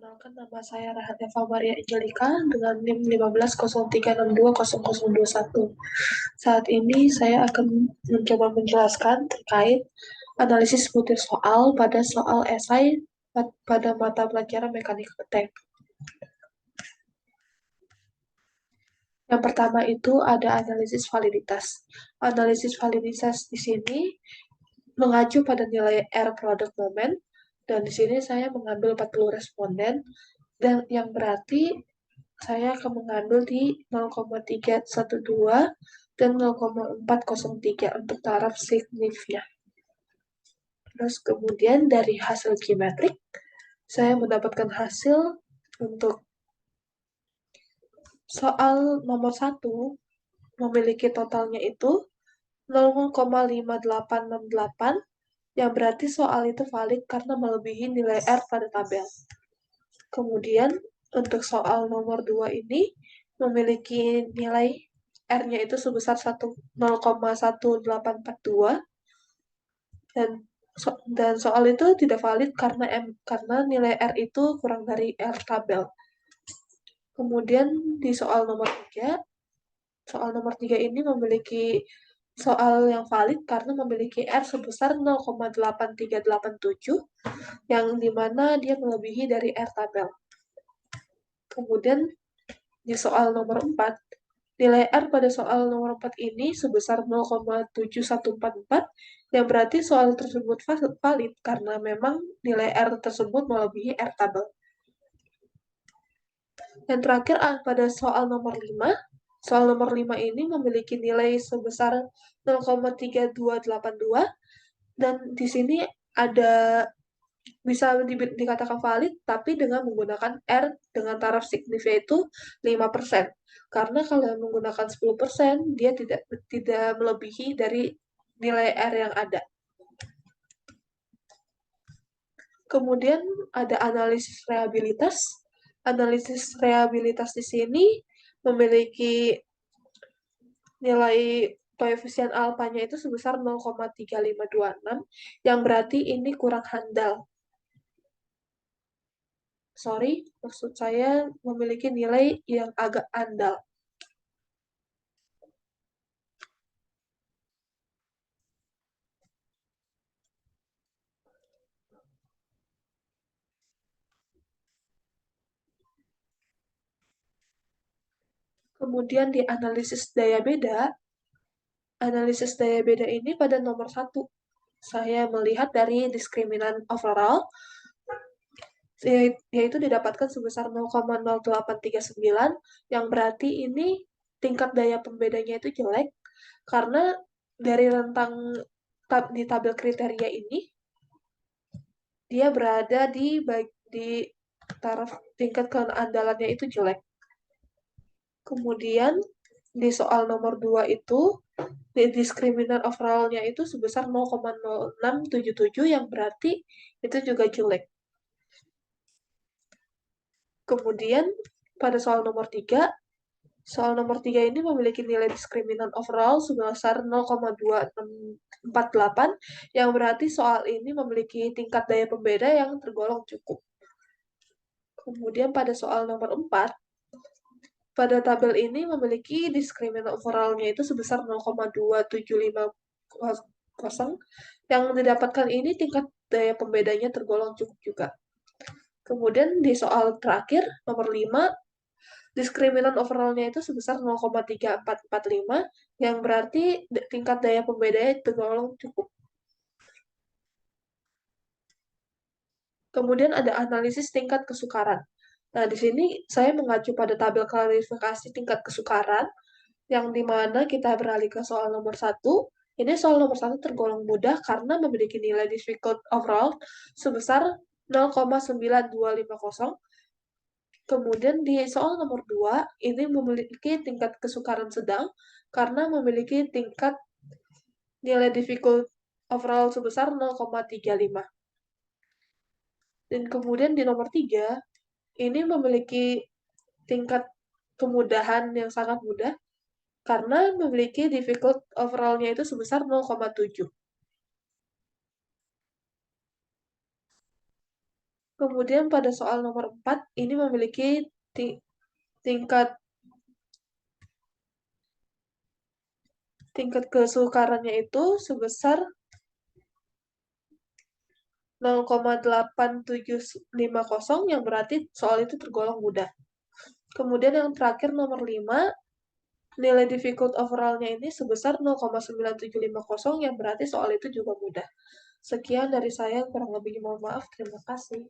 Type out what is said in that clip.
Perkenalkan, nama saya Rahat Eva Maria Angelika dengan NIM 1503620021. Saat ini saya akan mencoba menjelaskan terkait analisis butir soal pada soal esai pada mata pelajaran mekanika tank. Yang pertama itu ada analisis validitas. Analisis validitas di sini mengacu pada nilai R product moment, dan di sini saya mengambil 40 responden, dan yang berarti saya akan mengambil di 0,312 dan 0,403 untuk taraf signifnya. Terus kemudian dari hasil geometrik, saya mendapatkan hasil untuk soal nomor 1 memiliki totalnya itu 0,5868, yang berarti soal itu valid karena melebihi nilai R pada tabel. Kemudian untuk soal nomor 2 ini memiliki nilai R-nya itu sebesar 0,1842, dan soal itu tidak valid karena nilai R itu kurang dari R tabel. Kemudian di soal nomor 3 ini memiliki soal yang valid karena memiliki R sebesar 0,8387, yang dimana dia melebihi dari R tabel. Kemudian di soal nomor 4, nilai R pada soal nomor 4 ini sebesar 0,7144, yang berarti soal tersebut valid karena memang nilai R tersebut melebihi R tabel. Yang terakhir pada soal nomor 5, soal nomor 5 ini memiliki nilai sebesar 0,3282, dan di sini ada bisa dikatakan valid tapi dengan menggunakan R dengan taraf signifnya itu 5%. Karena kalau menggunakan 10%, dia tidak melebihi dari nilai R yang ada. Kemudian ada analisis reabilitas. Analisis reabilitas di sini memiliki nilai koefisien alfanya itu sebesar 0,3526, yang berarti ini kurang handal. Maksud saya memiliki nilai yang agak andal. Kemudian di analisis daya beda ini pada nomor 1. Saya melihat dari diskriminan overall, yaitu didapatkan sebesar 0,0839, yang berarti ini tingkat daya pembedanya itu jelek, karena dari rentang di tabel kriteria ini, dia berada di taraf tingkat keandalannya itu jelek. Kemudian di soal nomor 2 itu, di diskriminan overall-nya itu sebesar 0,0677, yang berarti itu juga jelek. Kemudian pada soal nomor 3 ini memiliki nilai diskriminan overall sebesar 0,2648, yang berarti soal ini memiliki tingkat daya pembeda yang tergolong cukup. Kemudian pada soal nomor 4, pada tabel ini memiliki diskriminan overall-nya itu sebesar 0,2750, yang didapatkan ini tingkat daya pembedanya tergolong cukup juga. Kemudian di soal terakhir, nomor 5, diskriminan overall-nya itu sebesar 0,3445, yang berarti tingkat daya pembedanya tergolong cukup. Kemudian ada analisis tingkat kesukaran. Nah, di sini saya mengacu pada tabel klarifikasi tingkat kesukaran, yang dimana kita beralih ke soal nomor 1. Ini soal nomor 1 tergolong mudah karena memiliki nilai difficult overall sebesar 0,9250. Kemudian di soal nomor 2, ini memiliki tingkat kesukaran sedang karena memiliki tingkat nilai difficult overall sebesar 0,35. Dan kemudian di nomor 3, ini memiliki tingkat kemudahan yang sangat mudah karena memiliki difficult overall-nya itu sebesar 0,7. Kemudian pada soal nomor 4, ini memiliki tingkat kesukarannya itu sebesar 0,8750 yang berarti soal itu tergolong mudah. Kemudian yang terakhir nomor 5, nilai difficult overall-nya ini sebesar 0,9750 yang berarti soal itu juga mudah. Sekian dari saya, kurang lebih mohon maaf. Terima kasih.